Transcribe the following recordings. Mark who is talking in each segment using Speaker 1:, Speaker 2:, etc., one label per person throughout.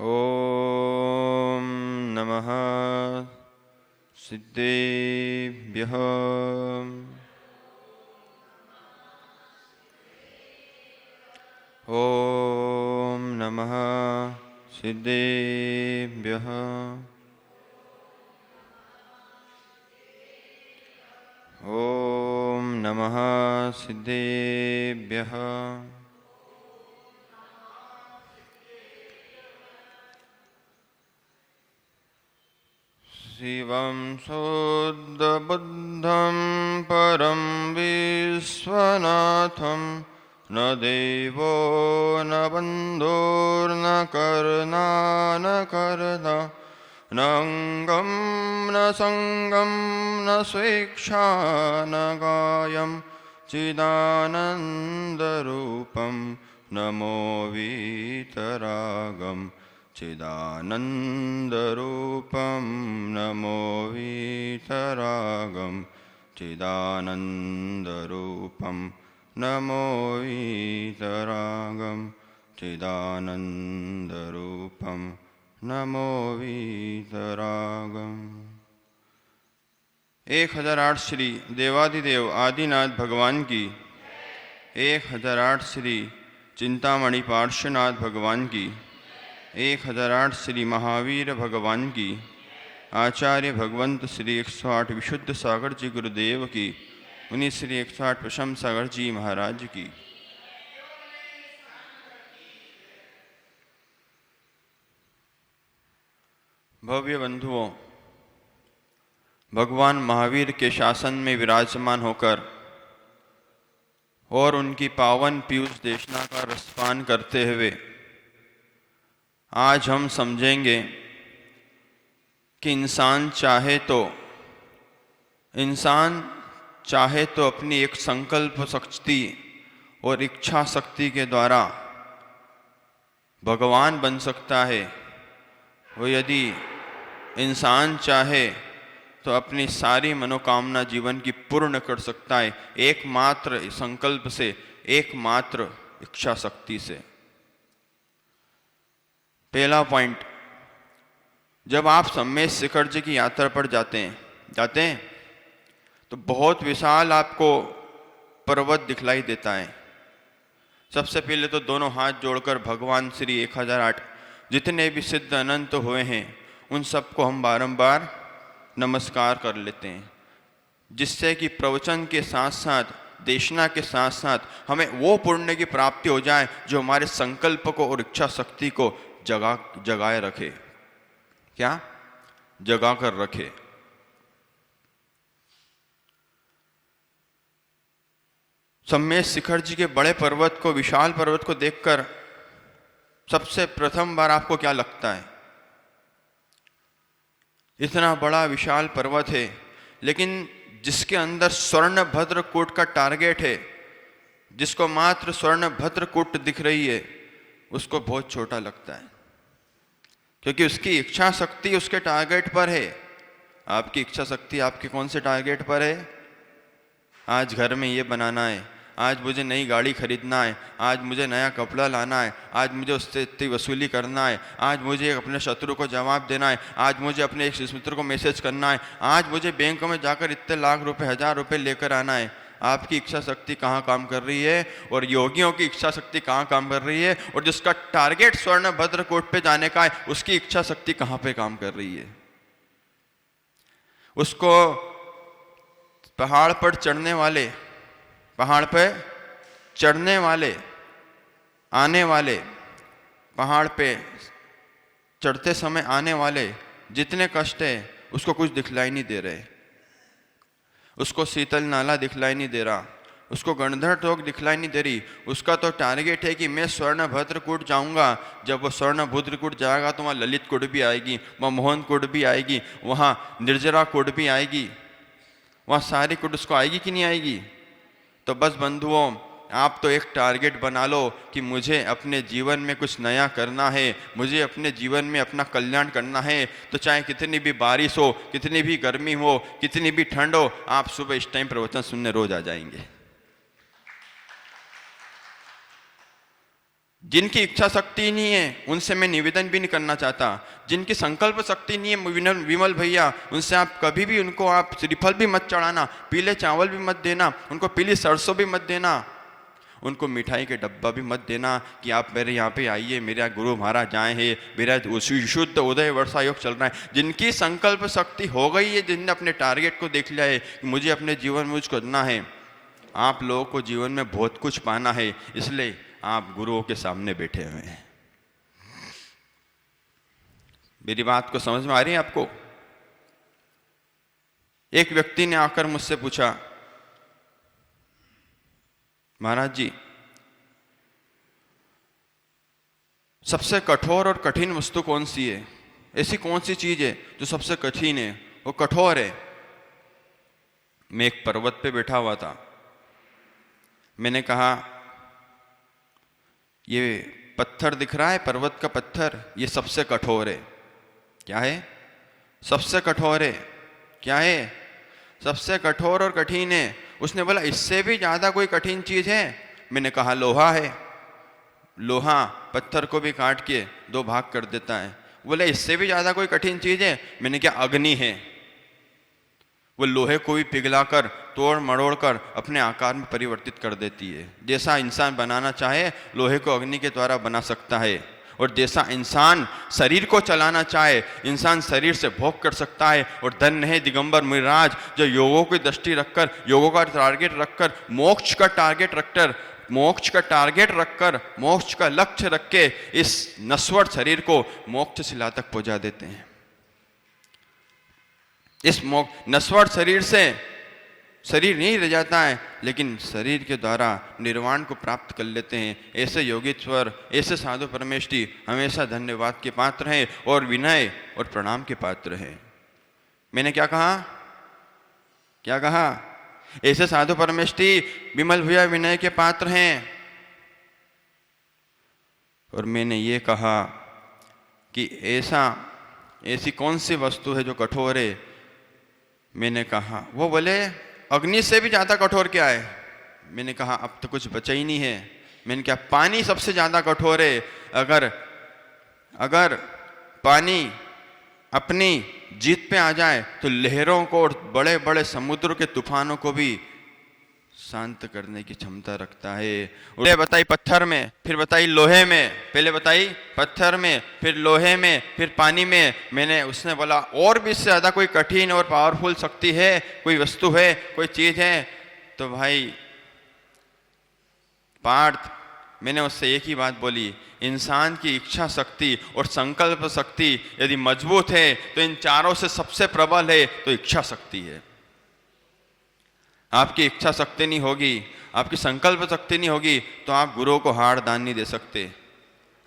Speaker 1: ॐ नमः सिद्धेभ्यः। ॐ नमः सिद्धेभ्यः। ॐ नमः सिद्धेभ्यः। शिवं शुद्धबुद्धं परं विश्वनाथं न देवो न बन्धुर्न कर्ता न कर्ता न अङ्गं न सङ्गं न स्वेच्छा न कायं चिदानन्दरूपं नमो वीतरागम् चिदानन्दरूपं नमो वीतरागं चिदानन्दरूपं नमो वीतरागं चिदानन्दरूपं नमो वीतरागम्। 1008 श्री देवाधिदेव आदिनाथ भगवान की, 1008 श्री चिंतामणि पार्श्वनाथ भगवान की, 1008 श्री महावीर भगवान की, आचार्य भगवंत श्री 108 विशुद्ध सागर जी गुरुदेव की, उन्हीं श्री 108 प्रशम सागर जी महाराज की। भव्य बंधुओं, भगवान महावीर के शासन में विराजमान होकर और उनकी पावन पीयूष देशना का रसपान करते हुए आज हम समझेंगे कि इंसान चाहे तो अपनी एक संकल्प शक्ति और इच्छा शक्ति के द्वारा भगवान बन सकता है, और यदि इंसान चाहे तो अपनी सारी मनोकामना जीवन की पूर्ण कर सकता है एकमात्र संकल्प से, एकमात्र इच्छा शक्ति से। पहला पॉइंट, जब आप सम्मेश शिखर जी की यात्रा पर जाते हैं तो बहुत विशाल आपको पर्वत दिखलाई देता है। सबसे पहले तो दोनों हाथ जोड़कर भगवान श्री 1008 जितने भी सिद्ध अनंत हुए हैं उन सबको हम बारंबार नमस्कार कर लेते हैं, जिससे कि प्रवचन के साथ साथ, देशना के साथ साथ हमें वो पुण्य की प्राप्ति हो जाए जो हमारे संकल्प को और इच्छा शक्ति को जगाए रखे। क्या? जगा कर रखे। सम्मेश शिखर जी के बड़े पर्वत को, विशाल पर्वत को देखकर सबसे प्रथम बार आपको क्या लगता है? इतना बड़ा विशाल पर्वत है, लेकिन जिसके अंदर स्वर्ण भद्रकूट का टारगेट है, जिसको मात्र स्वर्ण भद्रकूट दिख रही है, उसको बहुत छोटा लगता है, क्योंकि उसकी इच्छा शक्ति उसके टारगेट पर है। आपकी इच्छा शक्ति आपके कौन से टारगेट पर है? आज घर में ये बनाना है, आज मुझे नई गाड़ी खरीदना है, आज मुझे नया कपड़ा लाना है, आज मुझे उससे इतनी वसूली करना है, आज मुझे अपने शत्रु को जवाब देना है, आज मुझे अपने एक मित्र को मैसेज करना है, आज मुझे बैंक में जाकर इतने लाख रुपए, 1000 रुपये लेकर आना है। आपकी इच्छा शक्ति कहाँ काम कर रही है? और योगियों की इच्छा शक्ति कहाँ काम कर रही है? और जिसका टारगेट स्वर्ण भद्रकोट पे जाने का है, उसकी इच्छा शक्ति कहाँ पे काम कर रही है? उसको पहाड़ पर चढ़ने वाले, आने वाले, पहाड़ पे चढ़ते समय आने वाले जितने कष्ट है, उसको कुछ दिखलाई नहीं दे रहे। उसको शीतल नाला दिखलाई नहीं दे रहा, उसको गणधर टोक दिखलाई नहीं दे रही। उसका तो टारगेट है कि मैं स्वर्ण भद्रकूट जाऊंगा। जब वो स्वर्ण भद्रकूट जाएगा तो वहाँ ललित कुट भी आएगी, वहाँ मोहन कुट भी आएगी, वहाँ निर्जरा कुट भी आएगी, वहाँ सारी कुट उसको आएगी कि नहीं आएगी? तो बस बंधुओं, आप तो एक टारगेट बना लो कि मुझे अपने जीवन में कुछ नया करना है, मुझे अपने जीवन में अपना कल्याण करना है। तो चाहे कितनी भी बारिश हो, कितनी भी गर्मी हो, कितनी भी ठंड हो, आप सुबह इस टाइम प्रवचन सुनने रोज आ जाएंगे। जिनकी इच्छा शक्ति नहीं है उनसे मैं निवेदन भी नहीं करना चाहता, जिनकी संकल्प शक्ति नहीं है विमल भैया, उनसे आप कभी भी उनको आप श्रीफल भी मत चढ़ाना, पीले चावल भी मत देना, उनको पीली सरसों भी मत देना, उनको मिठाई के डब्बा भी मत देना कि आप मेरे यहाँ पे आइए, मेरा गुरु महाराज आए हैं, मेरा शुद्ध उदय वर्षा योग चल रहा है। जिनकी संकल्प शक्ति हो गई है, जिनने अपने टारगेट को देख लिया है कि मुझे अपने जीवन में कुछ करना है, आप लोगों को जीवन में बहुत कुछ पाना है, इसलिए आप गुरुओं के सामने बैठे हुए हैं। मेरी बात को समझ में आ रही है आपको? एक व्यक्ति ने आकर मुझसे पूछा, महाराज जी सबसे कठोर और कठिन वस्तु कौन सी है? ऐसी कौन सी चीज है जो सबसे कठिन है, वो कठोर है? मैं एक पर्वत पे बैठा हुआ था, मैंने कहा ये पत्थर दिख रहा है, पर्वत का पत्थर, ये सबसे कठोर है। क्या है? सबसे कठोर है। क्या है? सबसे कठोर और कठिन है। उसने बोला इससे भी ज्यादा कोई कठिन चीज है? मैंने कहा लोहा है। लोहा पत्थर को भी काट के दो भाग कर देता है। बोले इससे भी ज्यादा कोई कठिन चीज है? मैंने क्या? अग्नि है। वो लोहे को भी पिघलाकर तोड़ मरोड़ कर अपने आकार में परिवर्तित कर देती है। जैसा इंसान बनाना चाहे लोहे को अग्नि के द्वारा बना सकता है, और जैसा इंसान शरीर को चलाना चाहे इंसान शरीर से भोग कर सकता है। और धन्य है दिगंबर मुनिराज जो योगों की दृष्टि रखकर, योगों का टारगेट रखकर, मोक्ष का टारगेट रखकर, मोक्ष का लक्ष्य रख के इस नश्वर शरीर को मोक्ष शिला तक पहुंचा देते हैं। इस नश्वर शरीर से शरीर नहीं रह जाता है, लेकिन शरीर के द्वारा निर्वाण को प्राप्त कर लेते हैं। ऐसे योगीश्वर, ऐसे साधु परमेष्ठी हमेशा धन्यवाद के पात्र हैं और विनय और प्रणाम के पात्र हैं। मैंने क्या कहा? क्या कहा? ऐसे साधु परमेष्ठी विमल भैया विनय के पात्र हैं। और मैंने ये कहा कि ऐसी कौन सी वस्तु है जो कठोर है? मैंने कहा, वो बोले अग्नि से भी ज्यादा कठोर क्या है? मैंने कहा अब तो कुछ बचा ही नहीं है। मैंने कहा पानी सबसे ज्यादा कठोर है। अगर पानी अपनी जीत पे आ जाए तो लहरों को और बड़े बड़े समुद्र के तूफानों को भी शांत करने की क्षमता रखता है। पहले बताई पत्थर में, फिर बताई लोहे में, पहले बताई पत्थर में, फिर लोहे में, फिर पानी में। उसने बोला और भी इससे ज्यादा कोई कठिन और पावरफुल शक्ति है, कोई वस्तु है, कोई चीज है? तो भाई पार्थ, मैंने उससे एक ही बात बोली, इंसान की इच्छा शक्ति और संकल्प शक्ति यदि मजबूत है तो इन चारों से सबसे प्रबल है तो इच्छा शक्ति है। आपकी इच्छा शक्ति नहीं होगी, आपकी संकल्प शक्ति नहीं होगी तो आप गुरुओं को हार दान नहीं दे सकते।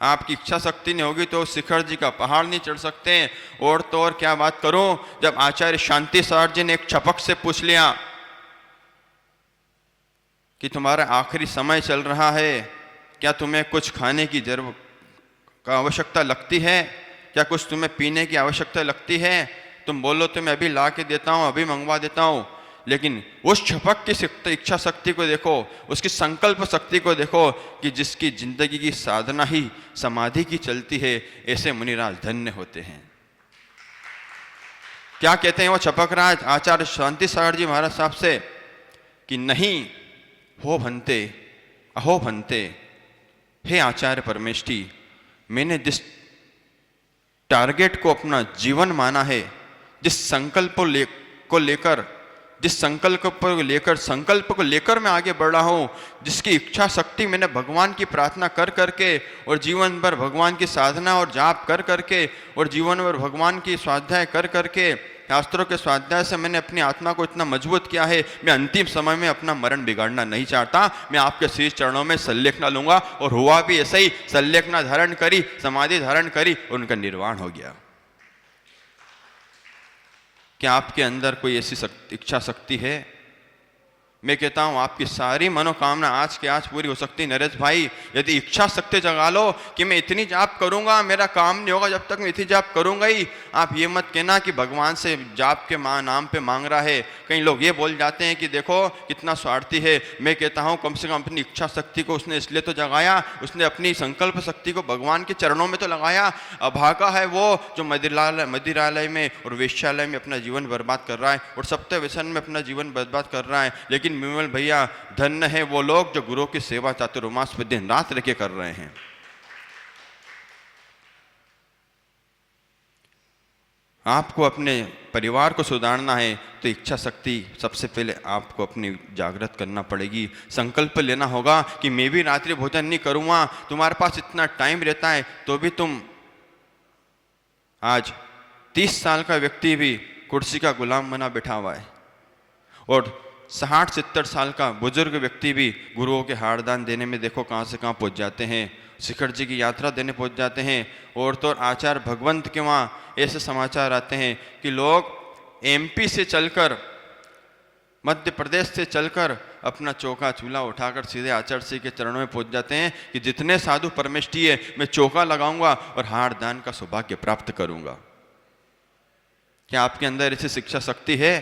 Speaker 1: आपकी इच्छा शक्ति नहीं होगी तो शिखर जी का पहाड़ नहीं चढ़ सकते। और तो और क्या बात करूं, जब आचार्य शांति सार जी ने एक छपक से पूछ लिया कि तुम्हारा आखिरी समय चल रहा है, क्या तुम्हें कुछ खाने की आवश्यकता लगती है? क्या कुछ तुम्हें पीने की आवश्यकता लगती है? तुम बोलो तो मैं अभी ला के देता हूं, अभी मंगवा देता हूं। लेकिन उस छपक की इच्छा शक्ति को देखो, उसकी संकल्प शक्ति को देखो कि जिसकी जिंदगी की साधना ही समाधि की चलती है। ऐसे मुनिराज धन्य होते हैं। क्या कहते हैं वो छपक राज आचार्य शांति सागर जी महाराज साहब से कि नहीं हो भंते अहो भंते, हे आचार्य परमेष्ठी, मैंने जिस टारगेट को अपना जीवन माना है, जिस संकल्प को लेकर मैं आगे बढ़ रहा हूं, जिसकी इच्छा शक्ति मैंने भगवान की प्रार्थना कर करके और जीवन भर भगवान की साधना और जाप कर करके और जीवन भर भगवान की स्वाध्याय कर करके, शास्त्रों के स्वाध्याय से मैंने अपनी आत्मा को इतना मजबूत किया है। मैं अंतिम समय में अपना मरण बिगाड़ना नहीं चाहता। मैं आपके शीश चरणों में संलेखना लूंगा। और हुआ भी ऐसा ही, संलेखना धारण करी, समाधि धारण करी, उनका निर्वाण हो गया। क्या आपके अंदर कोई ऐसी इच्छा शक्ति है? मैं कहता हूं आपकी सारी मनोकामना आज के आज पूरी हो सकती है नरेश भाई, यदि इच्छा शक्ति जगा लो कि मैं इतनी जाप करूंगा, मेरा काम नहीं होगा जब तक मैं इतनी जाप करूंगा ही। आप ये मत कहना कि भगवान से जाप के नाम पे मांग रहा है। कई लोग ये बोल जाते हैं कि देखो कितना स्वार्थी है। मैं कहता हूं कम से कम अपनी इच्छा शक्ति को उसने इसलिए तो जगाया, उसने अपनी संकल्प शक्ति को भगवान के चरणों में तो लगाया। अभागा है वो जो मदिरालय में और वेश्यालय में अपना जीवन बर्बाद कर रहा है और सत्य व्यसन में अपना जीवन बर्बाद कर रहा है। लेकिन विमल भैया, धन्य है वो लोग जो गुरु की सेवा चातुर्मास पे दिन रात रह के कर रहे हैं। आपको अपने परिवार को सुधारना है तो इच्छा शक्ति सबसे पहले आपको अपनी जागृत करना पड़ेगी। संकल्प लेना होगा कि मैं भी रात्रि भोजन नहीं करूँगा। तुम्हारे पास इतना टाइम रहता है तो भी तुम आज 30 साल का व्यक्ति भी कुर्सी का गुलाम बना बैठा हुआ है और 60-70 साल का बुजुर्ग व्यक्ति भी गुरुओं के हारदान देने में देखो कहाँ से कहाँ पहुँच जाते हैं, शिखर जी की यात्रा देने पहुँच जाते हैं। और तो आचार्य भगवंत के वहाँ ऐसे समाचार आते हैं कि लोग MP से चलकर, मध्य प्रदेश से चलकर अपना चौका चूल्हा उठाकर सीधे आचार्य जी के चरणों में पहुँच जाते हैं कि जितने साधु परमेष्ठी है मैं चौका लगाऊंगा और हारदान का सौभाग्य प्राप्त करूंगा। क्या आपके अंदर ऐसी शिक्षा शक्ति है?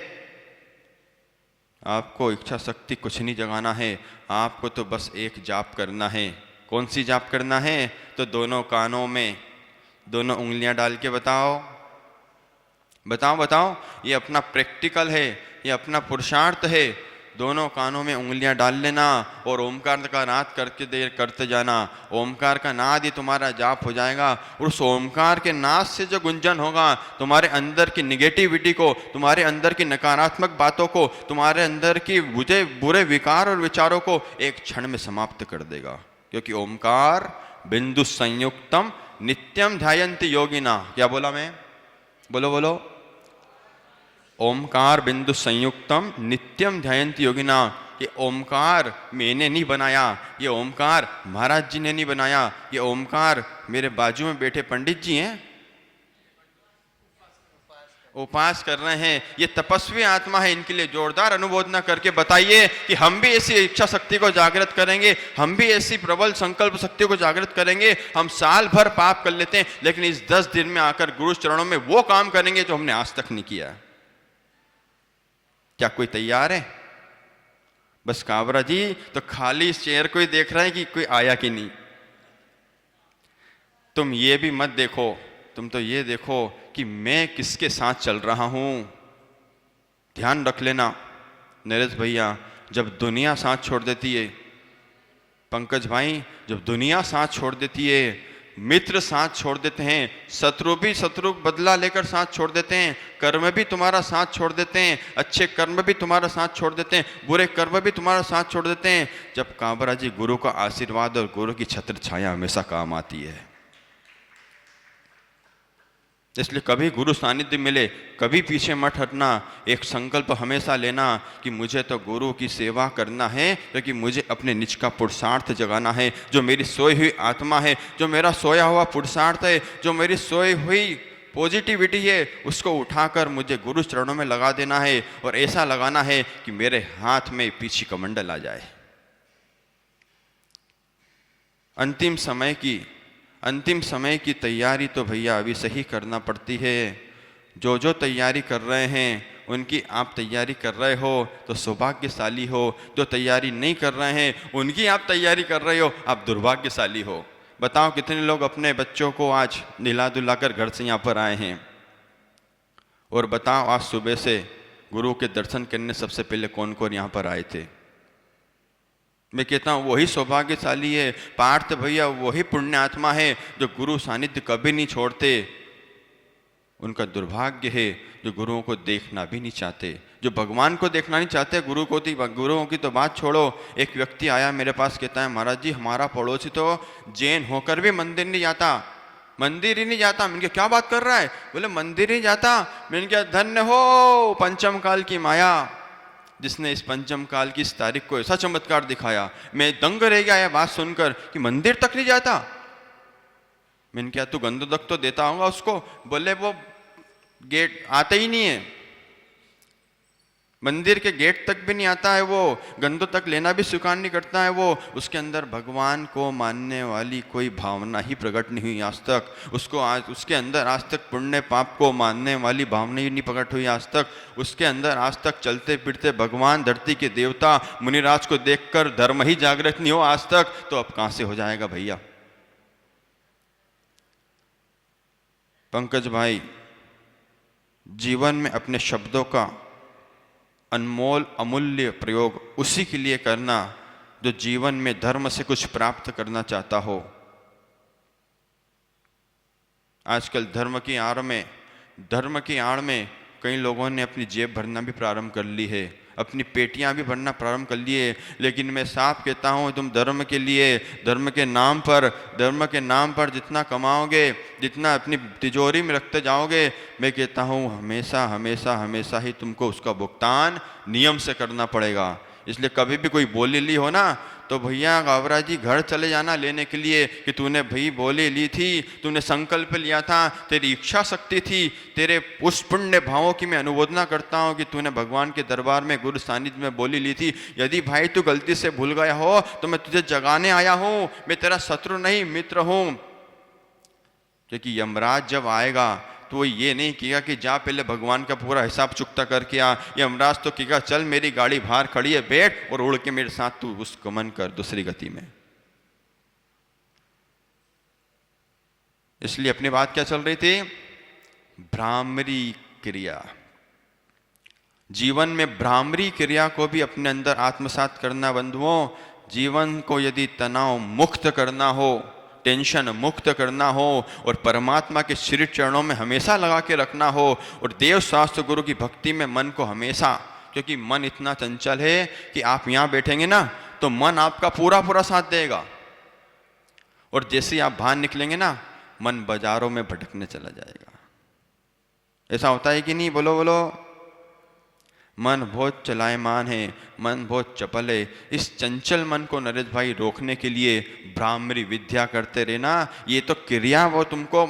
Speaker 1: आपको इच्छा शक्ति कुछ नहीं जगाना है, आपको तो बस एक जाप करना है। कौन सी जाप करना है? तो दोनों कानों में दोनों उंगलियां डाल के बताओ बताओ बताओ। ये अपना प्रैक्टिकल है, ये अपना पुरुषार्थ है। दोनों कानों में उंगलियां डाल लेना और ओमकार का नाद करते जाना। ओमकार का नाद ही तुम्हारा जाप हो जाएगा और उस ओमकार के नाद से जो गुंजन होगा तुम्हारे अंदर की निगेटिविटी को, तुम्हारे अंदर की नकारात्मक बातों को, तुम्हारे अंदर की बुरे विकार और विचारों को एक क्षण में समाप्त कर देगा। क्योंकि ओमकार बिंदु संयुक्तम नित्यम ध्यायन्ति योगिना। क्या बोला मैं? बोलो बोलो। ओमकार बिंदु संयुक्तम नित्यम ध्यायन्ति योगिना। ये ओमकार मैंने नहीं बनाया, ये ओमकार महाराज जी ने नहीं बनाया, ये ओमकार मेरे बाजू में बैठे पंडित जी हैं, उपास कर रहे हैं, ये तपस्वी आत्मा है। इनके लिए जोरदार अनुमोदना करके बताइए कि हम भी ऐसी इच्छा शक्ति को जागृत करेंगे, हम भी ऐसी प्रबल संकल्प शक्ति को जागृत करेंगे। हम साल भर पाप कर लेते हैं लेकिन इस 10 दिन में आकर गुरु चरणों में वो काम करेंगे जो हमने आज तक नहीं किया। क्या कोई तैयार है? बस काबरा जी तो खाली इस चेयर को ही देख रहे हैं कि कोई आया कि नहीं। तुम ये भी मत देखो, तुम तो ये देखो कि मैं किसके साथ चल रहा हूं। ध्यान रख लेना नरेश भैया, जब दुनिया साथ छोड़ देती है, पंकज भाई जब दुनिया साथ छोड़ देती है, मित्र साथ छोड़ देते हैं, शत्रु भी शत्रु बदला लेकर साथ छोड़ देते हैं, कर्म भी तुम्हारा साथ छोड़ देते हैं, अच्छे कर्म भी तुम्हारा साथ छोड़ देते हैं, बुरे कर्म भी तुम्हारा साथ छोड़ देते हैं, जब काबरा जी गुरु का आशीर्वाद और गुरु की छत्र छाया हमेशा काम आती है। इसलिए कभी गुरु सानिध्य मिले कभी पीछे मत हटना। एक संकल्प हमेशा लेना कि मुझे तो गुरु की सेवा करना है, क्योंकि मुझे अपने निज का पुरुषार्थ जगाना है। जो मेरी सोई हुई आत्मा है, जो मेरा सोया हुआ पुरुषार्थ है, जो मेरी सोई हुई पॉजिटिविटी है, उसको उठाकर मुझे गुरु चरणों में लगा देना है। और ऐसा लगाना है कि मेरे हाथ में पीछे कमंडल आ जाए। अंतिम समय की तैयारी तो भैया अभी से ही करना पड़ती है। जो तैयारी कर रहे हैं उनकी आप तैयारी कर रहे हो तो सौभाग्यशाली हो। जो तैयारी नहीं कर रहे हैं उनकी आप तैयारी कर रहे हो, आप दुर्भाग्यशाली हो। बताओ कितने लोग अपने बच्चों को आज नहला धुला कर घर से यहाँ पर आए हैं। और बताओ आज सुबह से गुरु के दर्शन करने सबसे पहले कौन कौन यहाँ पर आए थे। मैं कहता हूँ वही सौभाग्यशाली है। पार्थ भैया वही पुण्य आत्मा है जो गुरु सानिध्य कभी नहीं छोड़ते। उनका दुर्भाग्य है जो गुरुओं को देखना भी नहीं चाहते, जो भगवान को देखना नहीं चाहते। गुरुओं की तो बात छोड़ो। एक व्यक्ति आया मेरे पास, कहता है महाराज जी हमारा पड़ोसी तो जैन होकर भी मंदिर नहीं जाता, मंदिर ही नहीं जाता। मैंने क्या बात कर रहा है? बोले मंदिर ही जाता। मैंने क्या धन्य हो पंचम काल की माया, जिसने इस पंचम काल की इस तारीख को ऐसा चमत्कार दिखाया। मैं दंग रह गया यह बात सुनकर कि मंदिर तक नहीं जाता। मैंने क्या तू गंधोदक तो देता होगा उसको? बोले वो गेट आते ही नहीं है। मंदिर के गेट तक भी नहीं आता है वो, गंदों तक लेना भी स्वीकार नहीं करता है वो। उसके अंदर भगवान को मानने वाली कोई भावना ही प्रकट नहीं हुई आज तक। उसके अंदर आज तक पुण्य पाप को मानने वाली भावना ही नहीं प्रकट हुई आज तक। उसके अंदर आज तक चलते फिरते भगवान, धरती के देवता, मुनिराज को देखकर धर्म ही जागृत नहीं हो आज तक, तो अब कहां से हो जाएगा भैया। पंकज भाई, जीवन में अपने शब्दों का अनमोल अमूल्य प्रयोग उसी के लिए करना जो जीवन में धर्म से कुछ प्राप्त करना चाहता हो। आजकल धर्म की आड़ में कई लोगों ने अपनी जेब भरना भी प्रारंभ कर ली है, अपनी पेटियां भी भरना प्रारंभ कर लिए। लेकिन मैं साफ कहता हूं, तुम धर्म के लिए, धर्म के नाम पर जितना कमाओगे, जितना अपनी तिजोरी में रखते जाओगे, मैं कहता हूं हमेशा हमेशा हमेशा ही तुमको उसका भुगतान नियम से करना पड़ेगा। इसलिए कभी भी कोई बोली ली हो ना, तो भैया गावरा जी घर चले जाना लेने के लिए कि तूने भाई बोली ली थी, तूने संकल्प लिया था, तेरी इच्छा शक्ति थी, तेरे उस पुण्य भावों की मैं अनुमोदना करता हूँ कि तूने भगवान के दरबार में गुरु सानिध्य में बोली ली थी। यदि भाई तू गलती से भूल गया हो तो मैं तुझे जगाने आया हूँ, मैं तेरा शत्रु नहीं मित्र हूँ। क्योंकि यमराज जब आएगा तो वो ये नहीं किया कि जा पहले भगवान का पूरा हिसाब चुकता करके आ। यमराज तो किया चल मेरी गाड़ी बाहर खड़ी है, बैठ और उड़ के मेरे साथ तू उस गमन कर दूसरी गति में। इसलिए अपनी बात क्या चल रही थी, भ्रामरी क्रिया। जीवन में भ्रामरी क्रिया को भी अपने अंदर आत्मसात करना बंधुओं। जीवन को यदि तनाव मुक्त करना हो, टेंशन मुक्त करना हो और परमात्मा के श्री चरणों में हमेशा लगा के रखना हो, और देव शास्त्र गुरु की भक्ति में मन को हमेशा, क्योंकि मन इतना चंचल है कि आप यहाँ बैठेंगे ना तो मन आपका पूरा पूरा साथ देगा, और जैसे आप बाहर निकलेंगे ना मन बाजारों में भटकने चला जाएगा। ऐसा होता है कि नहीं, बोलो बोलो। मन बहुत चलायमान है, मन बहुत चपल है। इस चंचल मन को नरेश भाई रोकने के लिए भ्रामरी विद्या करते रहना। ये तो क्रिया वो तुमको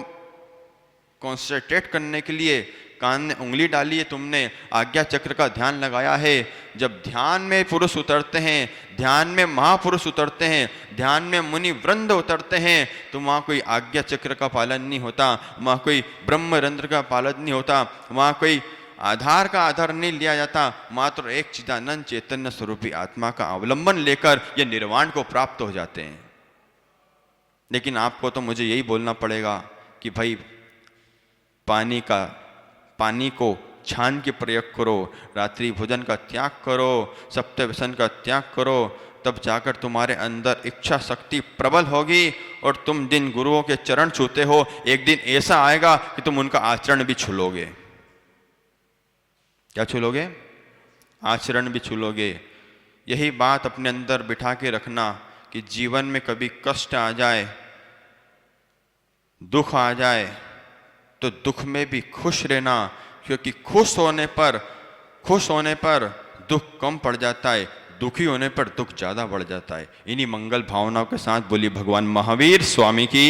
Speaker 1: कॉन्सेंट्रेट करने के लिए कान में उंगली डाली है, तुमने आज्ञा चक्र का ध्यान लगाया है। जब ध्यान में पुरुष उतरते हैं, ध्यान में महापुरुष उतरते हैं, ध्यान में मुनि वृंद उतरते हैं, तो वहाँ कोई आज्ञा चक्र का पालन नहीं होता, वहाँ कोई ब्रह्मरंध्र का पालन नहीं होता, वहाँ कोई आधार का आधार नहीं लिया जाता। मात्र एक चिदानंद चैतन्य स्वरूपी आत्मा का अवलंबन लेकर ये निर्वाण को प्राप्त हो जाते हैं। लेकिन आपको तो मुझे यही बोलना पड़ेगा कि भाई पानी को छान के प्रयोग करो, रात्रि भोजन का त्याग करो, सप्त व्यसन का त्याग करो, तब जाकर तुम्हारे अंदर इच्छा शक्ति प्रबल होगी और तुम जिन गुरुओं के चरण छूते हो एक दिन ऐसा आएगा कि तुम उनका आचरण भी छू लोगे। क्या छू लोगे? आचरण भी छू लोगे। यही बात अपने अंदर बिठा के रखना कि जीवन में कभी कष्ट आ जाए, दुख आ जाए, तो दुख में भी खुश रहना, क्योंकि खुश होने पर दुख कम पड़ जाता है, दुखी होने पर दुख ज्यादा बढ़ जाता है। इन्हीं मंगल भावनाओं के साथ बोली भगवान महावीर स्वामी की।